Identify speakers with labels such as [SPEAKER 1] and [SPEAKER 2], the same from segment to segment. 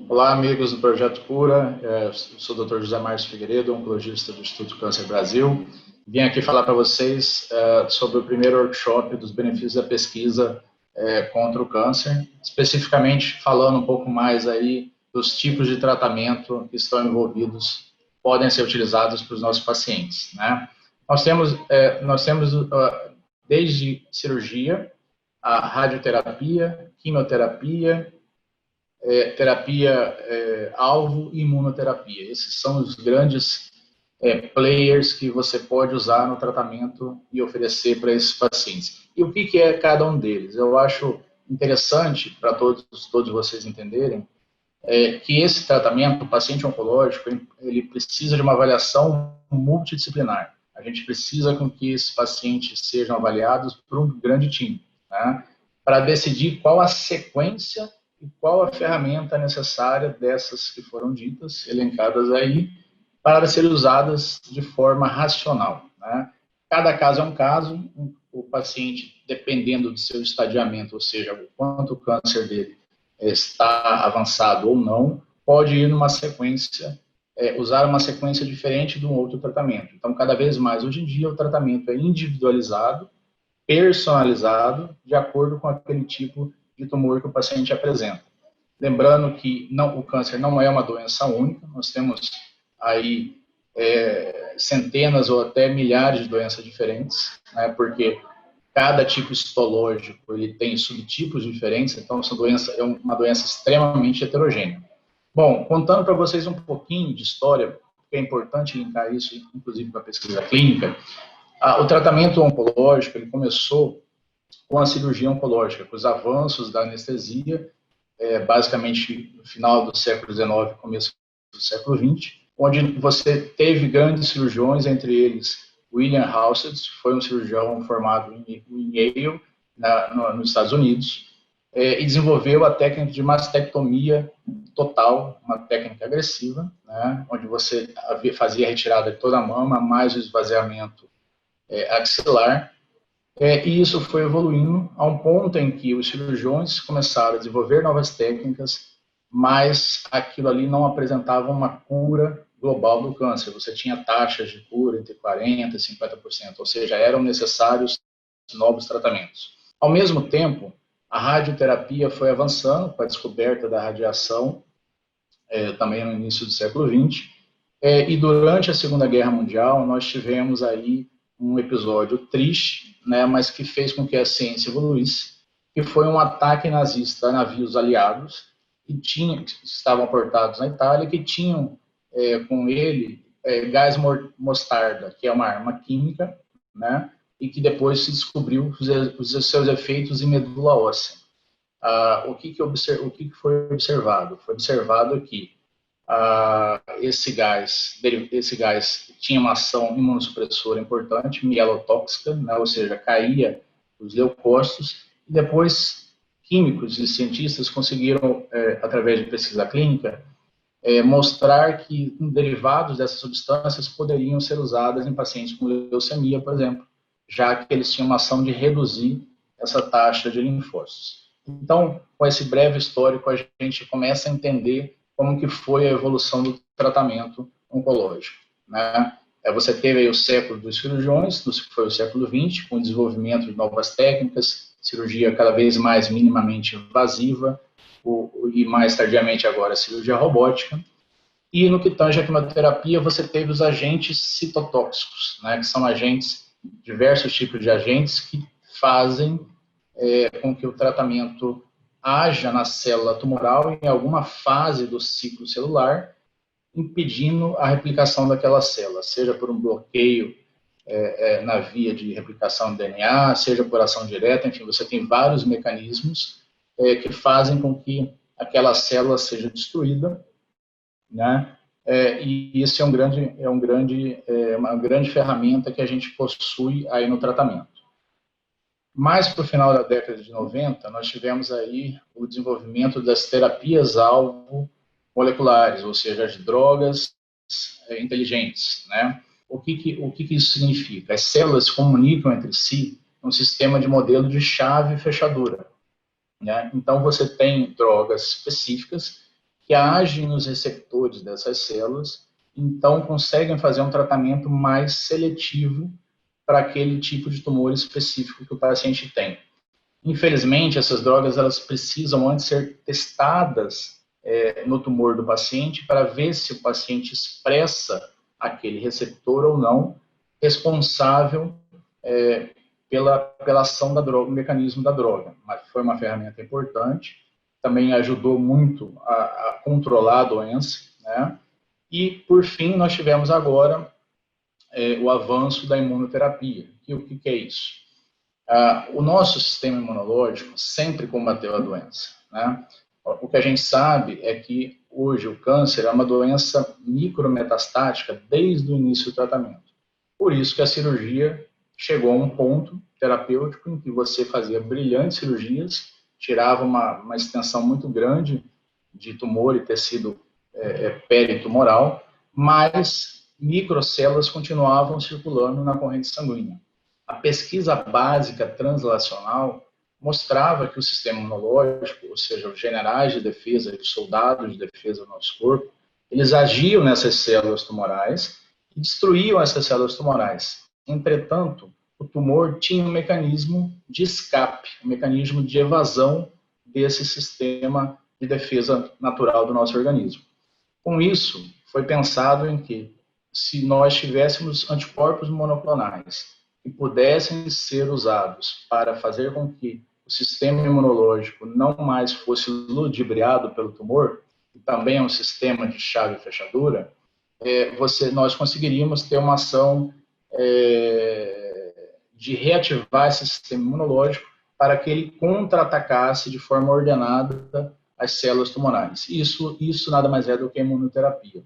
[SPEAKER 1] Olá, amigos do Projeto Cura. Eu sou o Dr. José Márcio Figueiredo, oncologista do Instituto Câncer Brasil. Vim aqui falar para vocês sobre o primeiro workshop dos benefícios da pesquisa contra o câncer, especificamente falando um pouco mais aí dos tipos de tratamento que estão envolvidos, podem ser utilizados para os nossos pacientes, né? Nós temos desde cirurgia, a radioterapia, quimioterapia, terapia-alvo e imunoterapia. Esses são os grandes players que você pode usar no tratamento e oferecer para esses pacientes. E o que é cada um deles? Eu acho interessante para todos vocês entenderem que esse tratamento, o paciente oncológico, ele precisa de uma avaliação multidisciplinar. A gente precisa com que esses pacientes sejam avaliados por um grande time, né, para decidir qual a sequência e qual a ferramenta necessária dessas que foram ditas, elencadas aí, para serem usadas de forma racional, né? Cada caso é um caso, o paciente, dependendo do seu estadiamento, ou seja, o quanto o câncer dele está avançado ou não, pode ir numa sequência, usar uma sequência diferente de um outro tratamento. Então, cada vez mais, hoje em dia, o tratamento é individualizado, personalizado, de acordo com aquele tipo de tumor que o paciente apresenta. Lembrando que o câncer não é uma doença única, nós temos aí centenas ou até milhares de doenças diferentes, né, porque cada tipo histológico ele tem subtipos diferentes, então essa doença é uma doença extremamente heterogênea. Bom, contando para vocês um pouquinho de história, porque é importante linkar isso, inclusive, com a pesquisa clínica, o tratamento oncológico ele começou com a cirurgia oncológica, com os avanços da anestesia, basicamente no final do século XIX, começo do século XX, onde você teve grandes cirurgiões, entre eles William Halsted, foi um cirurgião formado em Yale, nos Estados Unidos, e desenvolveu a técnica de mastectomia total, uma técnica agressiva, né, onde você fazia a retirada de toda a mama, mais o esvaziamento axilar, e isso foi evoluindo a um ponto em que os cirurgiões começaram a desenvolver novas técnicas, mas aquilo ali não apresentava uma cura global do câncer. Você tinha taxas de cura entre 40% e 50%, ou seja, eram necessários novos tratamentos. Ao mesmo tempo, a radioterapia foi avançando com a descoberta da radiação, também no início do século XX, e durante a Segunda Guerra Mundial nós tivemos aí um episódio triste, né, mas que fez com que a ciência evoluísse, que foi um ataque nazista a navios aliados que estavam aportados na Itália, que tinham com ele gás mostarda, que é uma arma química, né, e que depois se descobriu os seus efeitos em medula óssea. O que foi observado? Foi observado que esse gás tinha uma ação imunossupressora importante, mielotóxica, né, ou seja, caía os leucócitos, e depois químicos e cientistas conseguiram, através de pesquisa clínica, mostrar que derivados dessas substâncias poderiam ser usadas em pacientes com leucemia, por exemplo, já que eles tinham uma ação de reduzir essa taxa de linfócitos. Então, com esse breve histórico, a gente começa a entender como que foi a evolução do tratamento oncológico, né? Você teve aí o século dos cirurgiões, que foi o século XX, com o desenvolvimento de novas técnicas, cirurgia cada vez mais minimamente invasiva, e mais tardiamente agora a cirurgia robótica. E no que tange a quimioterapia, você teve os agentes citotóxicos, né, que são diversos tipos de agentes que fazem com que o tratamento haja na célula tumoral em alguma fase do ciclo celular, impedindo a replicação daquela célula, seja por um bloqueio na via de replicação do DNA, seja por ação direta, enfim, você tem vários mecanismos que fazem com que aquela célula seja destruída, né? E isso é uma grande ferramenta que a gente possui aí no tratamento. Mais para o final da década de 90, nós tivemos aí o desenvolvimento das terapias-alvo moleculares, ou seja, as drogas inteligentes, né? O que isso significa? As células se comunicam entre si num sistema de modelo de chave e fechadura, né? Então, você tem drogas específicas que agem nos receptores dessas células, então conseguem fazer um tratamento mais seletivo para aquele tipo de tumor específico que o paciente tem. Infelizmente, essas drogas elas precisam antes ser testadas no tumor do paciente para ver se o paciente expressa aquele receptor ou não, responsável pela ação da droga, o mecanismo da droga. Mas foi uma ferramenta importante, também ajudou muito a controlar a doença, né? E, por fim, nós tivemos agora o avanço da imunoterapia. E o que é isso? O nosso sistema imunológico sempre combateu a doença, né? O que a gente sabe é que hoje o câncer é uma doença micrometastática desde o início do tratamento. Por isso que a cirurgia chegou a um ponto terapêutico em que você fazia brilhantes cirurgias, tirava uma extensão muito grande de tumor e tecido peritumoral, mas microcélulas continuavam circulando na corrente sanguínea. A pesquisa básica translacional mostrava que o sistema imunológico, ou seja, os generais de defesa e os soldados de defesa do nosso corpo, eles agiam nessas células tumorais e destruíam essas células tumorais. Entretanto, o tumor tinha um mecanismo de escape, um mecanismo de evasão desse sistema de defesa natural do nosso organismo. Com isso, foi pensado em que, se nós tivéssemos anticorpos monoclonais que pudessem ser usados para fazer com que o sistema imunológico não mais fosse ludibriado pelo tumor, e também é um sistema de chave e fechadura, nós conseguiríamos ter uma ação de reativar esse sistema imunológico para que ele contra-atacasse de forma ordenada as células tumorais. Isso nada mais é do que a imunoterapia.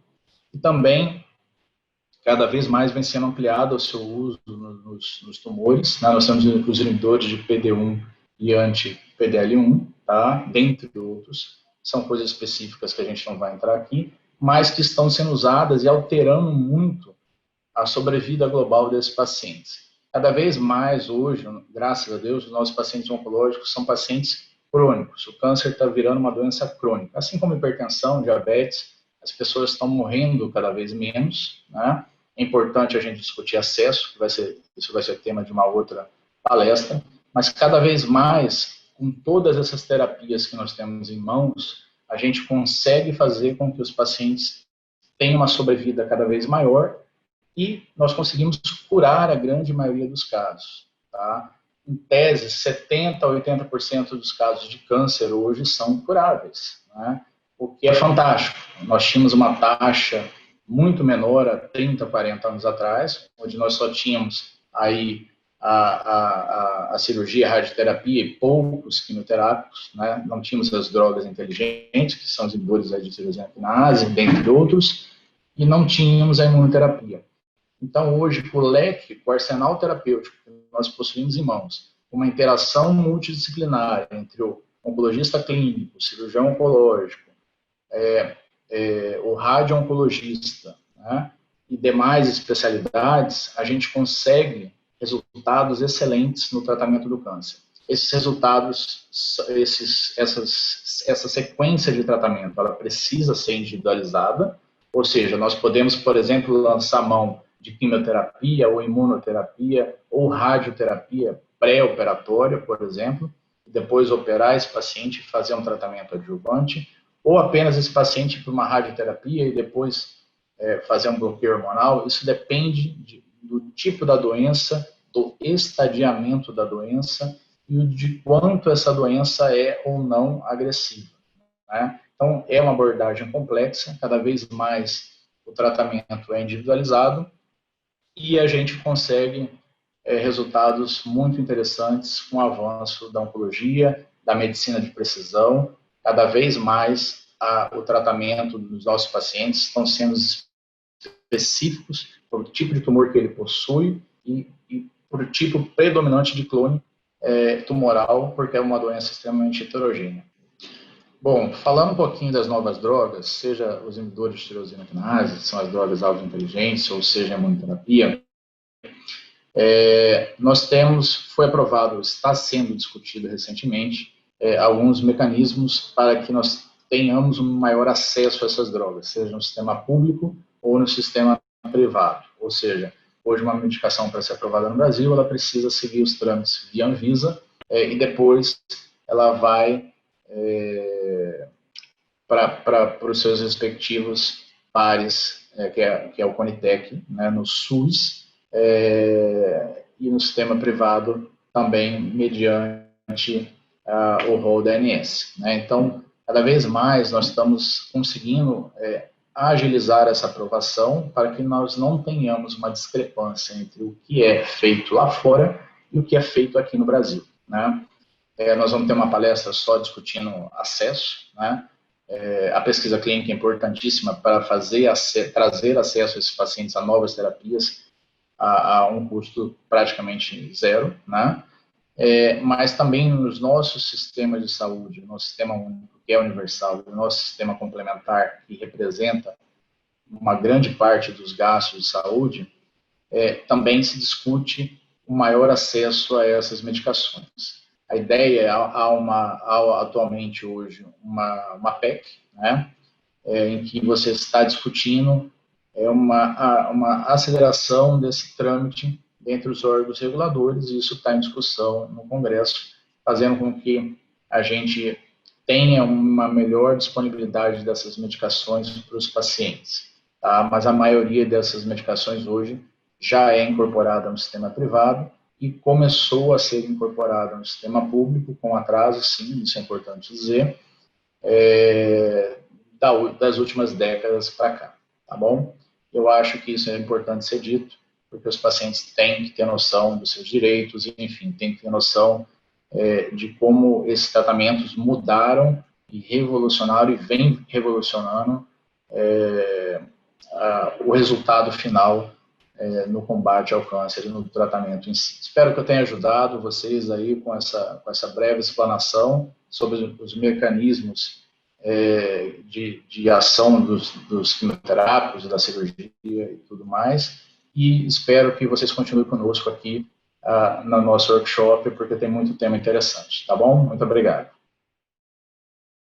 [SPEAKER 1] E também, cada vez mais vem sendo ampliado o seu uso nos tumores. Nós temos os inibidores de PD-1 e anti-PDL1, tá? Dentre outros. São coisas específicas que a gente não vai entrar aqui, mas que estão sendo usadas e alterando muito a sobrevida global desses pacientes. Cada vez mais hoje, graças a Deus, os nossos pacientes oncológicos são pacientes crônicos. O câncer está virando uma doença crônica. Assim como hipertensão, diabetes, as pessoas estão morrendo cada vez menos, né? É importante a gente discutir acesso, isso vai ser tema de uma outra palestra, mas cada vez mais, com todas essas terapias que nós temos em mãos, a gente consegue fazer com que os pacientes tenham uma sobrevida cada vez maior e nós conseguimos curar a grande maioria dos casos, tá? Em tese, 70% a 80% dos casos de câncer hoje são curáveis, né? O que é fantástico. Nós tínhamos uma taxa muito menor há 30, 40 anos atrás, onde nós só tínhamos aí a cirurgia, a radioterapia e poucos quimioterápicos, né? Não tínhamos as drogas inteligentes, que são os inibidores de tirosina quinase, dentre outros, e não tínhamos a imunoterapia. Então, hoje, o leque, o arsenal terapêutico que nós possuímos em mãos, uma interação multidisciplinar entre o oncologista clínico, o cirurgião oncológico, o radio-oncologista, né, e demais especialidades, a gente consegue resultados excelentes no tratamento do câncer. Esses resultados, essa sequência de tratamento, ela precisa ser individualizada, ou seja, nós podemos, por exemplo, lançar mão de quimioterapia ou imunoterapia ou radioterapia pré-operatória, por exemplo, e depois operar esse paciente e fazer um tratamento adjuvante, ou apenas esse paciente ir para uma radioterapia e depois fazer um bloqueio hormonal. Isso depende do tipo da doença, do estadiamento da doença e de quanto essa doença é ou não agressiva, né? Então, é uma abordagem complexa, cada vez mais o tratamento é individualizado e a gente consegue resultados muito interessantes com o avanço da oncologia, da medicina de precisão. Cada vez mais o tratamento dos nossos pacientes estão sendo específicos para o tipo de tumor que ele possui e por tipo predominante de clone tumoral, porque é uma doença extremamente heterogênea. Bom, falando um pouquinho das novas drogas, seja os inibidores de tirosina quinase, que são as drogas alta inteligência, ou seja, a imunoterapia, foi aprovado, está sendo discutido recentemente, alguns mecanismos para que nós tenhamos um maior acesso a essas drogas, seja no sistema público ou no sistema privado. Ou seja, hoje uma medicação para ser aprovada no Brasil, ela precisa seguir os trâmites via Anvisa, e depois ela vai para os seus respectivos pares, que é o Conitec, né, no SUS, e no sistema privado também mediante o rol da ANS. Né? Então, cada vez mais nós estamos conseguindo agilizar essa aprovação para que nós não tenhamos uma discrepância entre o que é feito lá fora e o que é feito aqui no Brasil. Né? Nós vamos ter uma palestra só discutindo acesso, né? A pesquisa clínica é importantíssima para trazer acesso a esses pacientes a novas terapias a um custo praticamente zero, né? Mas também nos nossos sistemas de saúde, nosso sistema único, que é universal, e o nosso sistema complementar, que representa uma grande parte dos gastos de saúde, também se discute o maior acesso a essas medicações. A ideia há atualmente hoje uma PEC, né, em que você está discutindo uma aceleração desse trâmite entre os órgãos reguladores, e isso está em discussão no Congresso, fazendo com que a gente tenha uma melhor disponibilidade dessas medicações para os pacientes. Tá? Mas a maioria dessas medicações hoje já é incorporada no sistema privado e começou a ser incorporada no sistema público, com atraso, sim, isso é importante dizer, das últimas décadas para cá, tá bom? Eu acho que isso é importante ser dito, porque os pacientes têm que ter noção dos seus direitos, e, enfim, têm que ter noção de como esses tratamentos mudaram e revolucionaram e vêm revolucionando o resultado final no combate ao câncer e no tratamento em si. Espero que eu tenha ajudado vocês aí com essa breve explanação sobre os mecanismos de ação dos quimioterápicos, da cirurgia e tudo mais, e espero que vocês continuem conosco aqui no nosso workshop, porque tem muito tema interessante, tá bom? Muito obrigado.